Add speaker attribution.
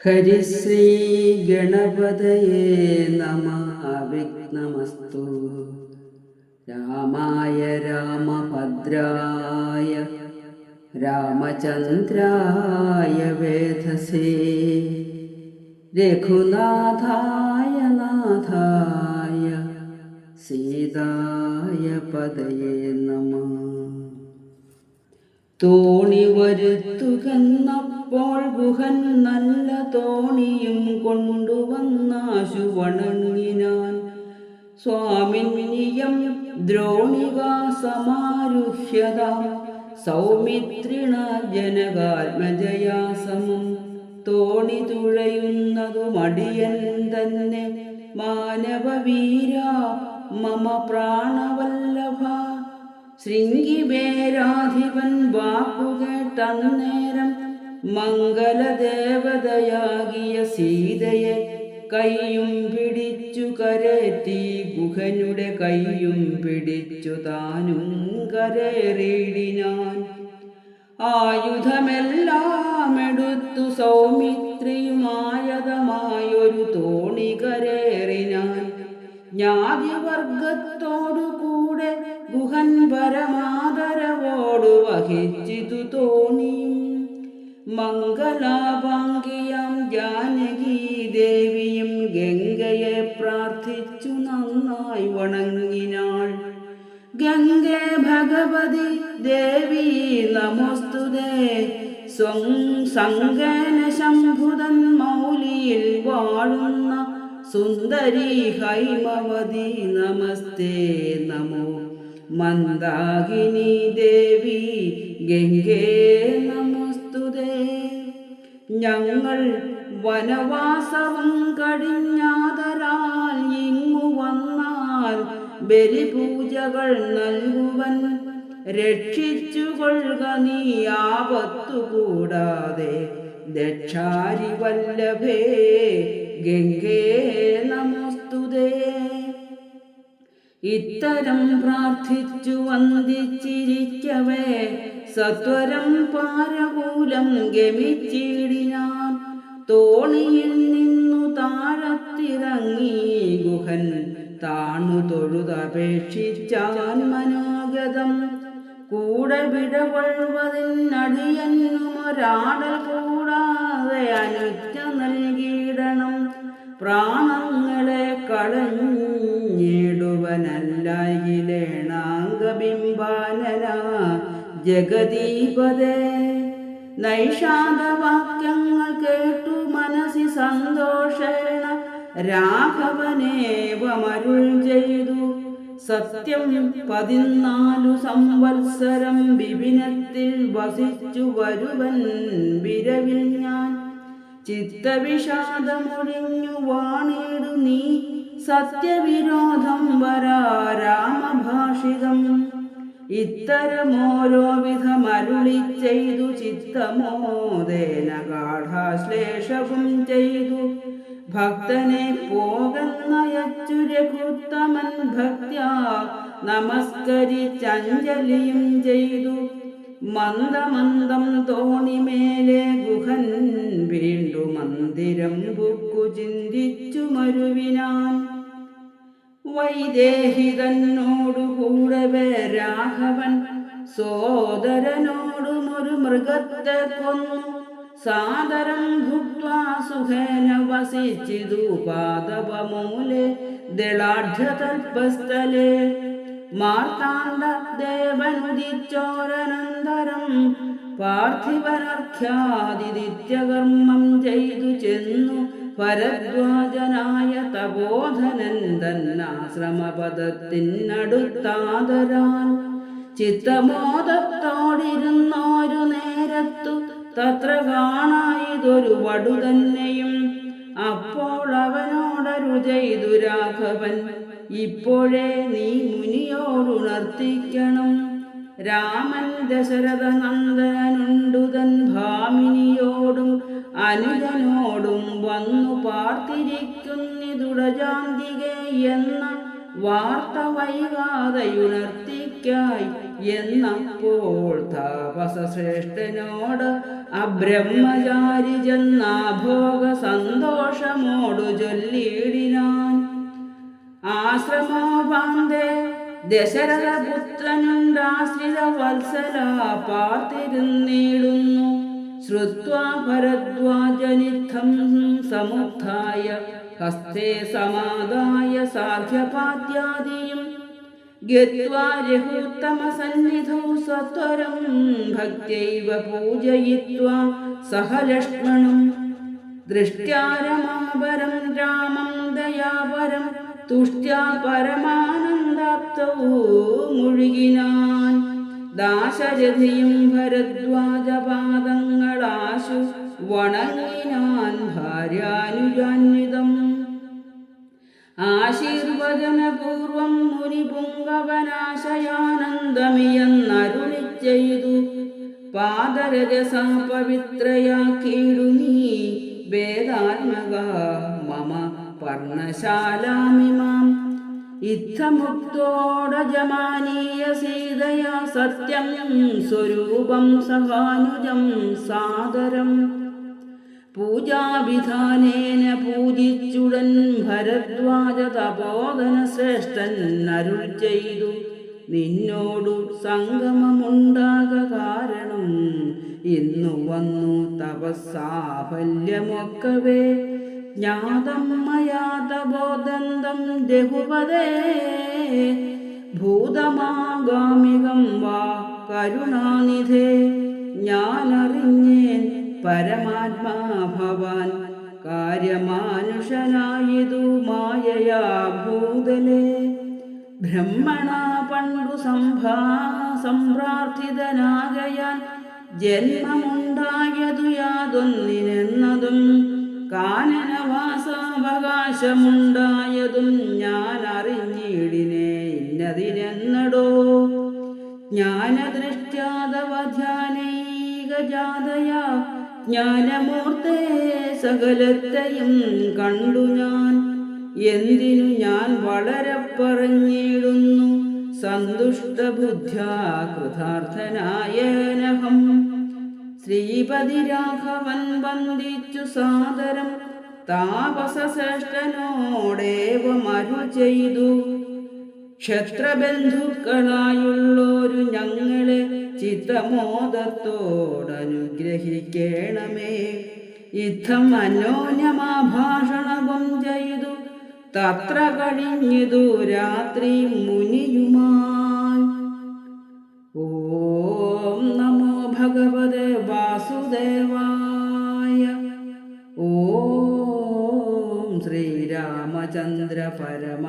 Speaker 1: ഹരിശ്രീ ഗണപതയേ നമഃ. അവിഘ്നമസ്തു. രാമായ രാമഭദ്രായ രാമചന്ദ്രായ വേധസേ രഘുനാഥായ നാഥായ സീതായ പദയേ നമഃ. തോണി വരുത്തുകന്നപ്പോൾ ഗുഹൻ നല്ല തോണിയും കൊണ്ടുവന്നാശു വണങ്ങിനാൻ. സ്വാമിനിയം ദ്രോണികാ സമാരുഹ്യതാം സൗമിത്രിണ ജനകാത്മജയാ സമം. തോണി തുഴയുന്നതു മടിയൻ തന്നെ മാനവവീര മമ പ്രാണവല്ലഭ. ശൃംഗിവേരാധിപൻ വാക്കുകേട്ടന്നേരം മംഗലദേവതയാകിയ സീതയെ കൈയും പിടിച്ചു കരേറ്റി. ഗുഹനുടെ കൈയും പിടിച്ചു താനും കരേറിയിടിനാൻ. ആയുധമെല്ലാം എടുത്തു സൗമിത്രിയുമായതമായൊരു തോണി കരേറിനാൻ. ജ്ഞാതിവർഗത്തോടുകൂടെ ഗുഹൻ പരമാദരവോടു വഹിച്ചിതു തോണിയും. മംഗലാഭാംഗിയാം ജാനകീ ദേവിയും ഗംഗയെ പ്രാർത്ഥിച്ചു നന്നായി വണങ്ങിനാൾ. ഗംഗേ ഭഗവതി ദേവി നമോസ്തുതേ. സങ്കേന ശംഭുതൻ മൗലിയിൽ വാഴുന്ന സുന്ദരി ഹൈമവതി നമസ്തേ നമോ. മന്ദാകിനി ദേവി ഗംഗേ നമോസ്തുതേ. ഞങ്ങൾ വനവാസവും കടിഞ്ഞാതരാൽ ഇങ്ങു വന്നാൽ ബലിപൂജകൾ നൽകുവൻ. രക്ഷിച്ചുകൊള്ളുക നീ ആപത്തു കൂടാതെ ദക്ഷാരി വല്ലഭേ ഗംഗേ നമോസ്തുതേ. ഇത്തരം പ്രാർത്ഥിച്ചു വന്ദിച്ചിരിക്കവേ സത്വരം പാരകൂലം ഗമിച്ചിടിനാൻ. തോണിയിൽ നിന്നു താഴത്തിറങ്ങി ഗുഹൻ താണു തൊഴുതപേക്ഷിച്ചാൻ മനോഗതം. കൂടെ വിടകൊള്ളുവതിനടിയന്നുമൊരാടൽ കൂടാതെ അനുജ്ഞ നൽകിയിടണം. പ്രാണങ്ങളെ കളഞ്ഞിടുവനല്ലായിലേണാംഗബിംബാനന ജഗദീപദേ. നൈഷാദവാക്യങ്ങൾ കേട്ടു മനസ്സി സന്തോഷേണ രാഘവനേവമരുൾ ചെയ്തു. സത്യം 14 സംവത്സരം വിപിനത്തിൽ വസിച്ചു വരുവൻ വിരവിൽ ഞാൻ. ചിത്തവിഷാദമൊഴിഞ്ഞു വാണിടു നീ സത്യവിരോധം വരാ രാമഭാഷിതം. ഇത്തരമോരോ വിധമരുളി ചെയ്തു ചിത്തമോദേന ഗാഢാശ്ലേഷവും ചെയ്തു. ഭക്തനെ പോകന്നയച്ചു രഘുത്തമൻ ഭക്ത്യാ നമസ്കരിച്ചഞ്ജലിയും ചെയ്തു. മന്ദമന്ദം തോണിമേലെ ഗുഹൻ വീണ്ടു മന്ദിരം ബുക്കു ചിന്തിച്ചു മരുവിനാൻ. വൈദേഹിതന്നോടു കൂടവേ രാഘവൻ സോദരനോടുമൊരു മൃഗത്തെ കൊന്നു. സാദരം ഭുക്ത്വാ സുഖേന വസിച്ചിതു പാദപമൂലെ ദളാഢ്യതൽപസ്ഥലേ. മാർത്താണ്ഡ ദേവനുദിച്ചോരനന്തരം പാർത്ഥിവനർഘ്യാദിനിത്യകർമ്മം ചെയ്തു ചെന്നു ഭരദ്വാജനായ തപോധനൻ തന്നാശ്രമപദത്തിനടുത്താദരാൻ. ചിത്തമോദത്തോടിരുന്നോരു നേരത്തു തത്ര കാണായിതൊരു വടു തന്നെയും. അപ്പോൾ അവനോടരു ചെയ്തു രാഘവൻ, ഇപ്പോഴേ നീ മുനിയോടുണർത്തിക്കണം. രാമൻ ദശരഥ നന്ദനുണ്ടുതൻ ഭാമിനിയോടും അനുജനോടും വന്നു പാർത്തിരിക്കുന്നിതുടജാന്തികെ എന്ന വാർത്ത വൈകാതെയുണർത്തിക്കായി എന്നപ്പോൾ താപസശ്രേഷ്ഠനോട് അബ്രഹ്മചാരി ചെന്നാഭോഗ സന്തോഷമോടു ചൊല്ലിയിടിനാൻ. ആശ്രമോപാന്തേ ദശരഥപുത്രനുണ്ടാശ്രിത വത്സല പാർത്തിരുന്നിടുന്നു. ശ്രുത്വാ ഭരദ്വാജനിത്തം സമുത്ഥായ ഹസ്തേ സമാദായ സാർഘ്യപാദ്യാദിയും ഗത്വാ രഘുത്തമസന്നിധൗ സത്വരം ഭക്ത്യൈവ പൂജയിത്വാ സഹ ലക്ഷ്മണം. ദൃഷ്ട്യാ രമാപരം രാമം ദയാപരം തുഷ്ട്യാ പരമാനന്ദാപ്തൗ മുഴുകിനാൻ. ദാശരഥിയും ഭരദ്വാജപാദങ്ങളാശു വണങ്ങിനാൻ ഭാര്യാനുജാന്വിതം. ആശീർവചനപൂർവം മുനിപുങ്കവനാശയാനന്ദമിയെന്നരുളി ചെയ്തു. പാദരജസാ പവിത്രയാക്കിയിടു നീ വേദാത്മക മമ പർണശാലാമിമാം. ഇത്തമുക്തോടജമാനീയ സീതയാ സത്യം സ്വരൂപം സഹാനുജം സാദരം. പൂജാവിധാനേന പൂജിച്ചുടൻ ഭരദ്വാജ തപോധന ശ്രേഷ്ഠൻ അരുൾ ചെയ്തു. നിന്നോടു സംഗമമുണ്ടാക കാരണം ഇന്നു വന്നു തപസ്സാഫല്യമൊക്കവേ. ജ്ഞാതം മയാ തപോദന്തം രഘുപതേ ഭൂതമാഗാമികം വാ കരുണാനിധേ. ഞാനറിഞ്ഞേൻ പരമാത്മാ ഭവാൻ കാര്യമാനുഷനായിതു മായയാ ഭൂതലേ. ബ്രഹ്മണ പണ്ടു സംപ്രാർത്ഥിതനാകയാൻ ജന്മമുണ്ടായതു യാതൊന്നിനെന്നതും കാനനവാസാവകാശമുണ്ടായതും ഞാൻ അറിഞ്ഞിടിനെ ഇന്നതിനെന്നടോ. ജ്ഞാനദൃഷ്ട്യാദവധ്യാനൈകജാതയാ ജ്ഞാനമൂർത്തേ സകലത്തെയും കണ്ടു ഞാൻ. എന്തിനു ഞാൻ വളരെ പറഞ്ഞിടുന്നു സന്തുഷ്ടബുദ്ധ്യാ കൃതാർത്ഥനായേനഹം. ശ്രീപതി രാഘവൻ വന്ദിച്ചു സാദരം താപസശ്രേഷ്ഠനോടേവമരുൾ ചെയ്തു. ക്ഷത്രബന്ധുക്കളായുള്ളോരു ഞങ്ങളെ ചിത്തമോദത്തോടനുഗ്രഹിക്കേണമേ. യുദ്ധം അന്യോന്യമാഭാഷണവും ചെയ്തു തത്ര കഴിഞ്ഞിതു രാത്രി മുനിയുമായി. ഓം നമോ ഭഗവതേ വാസുദേവായ. ഓം ശ്രീരാമചന്ദ്ര പരമാത്മനേ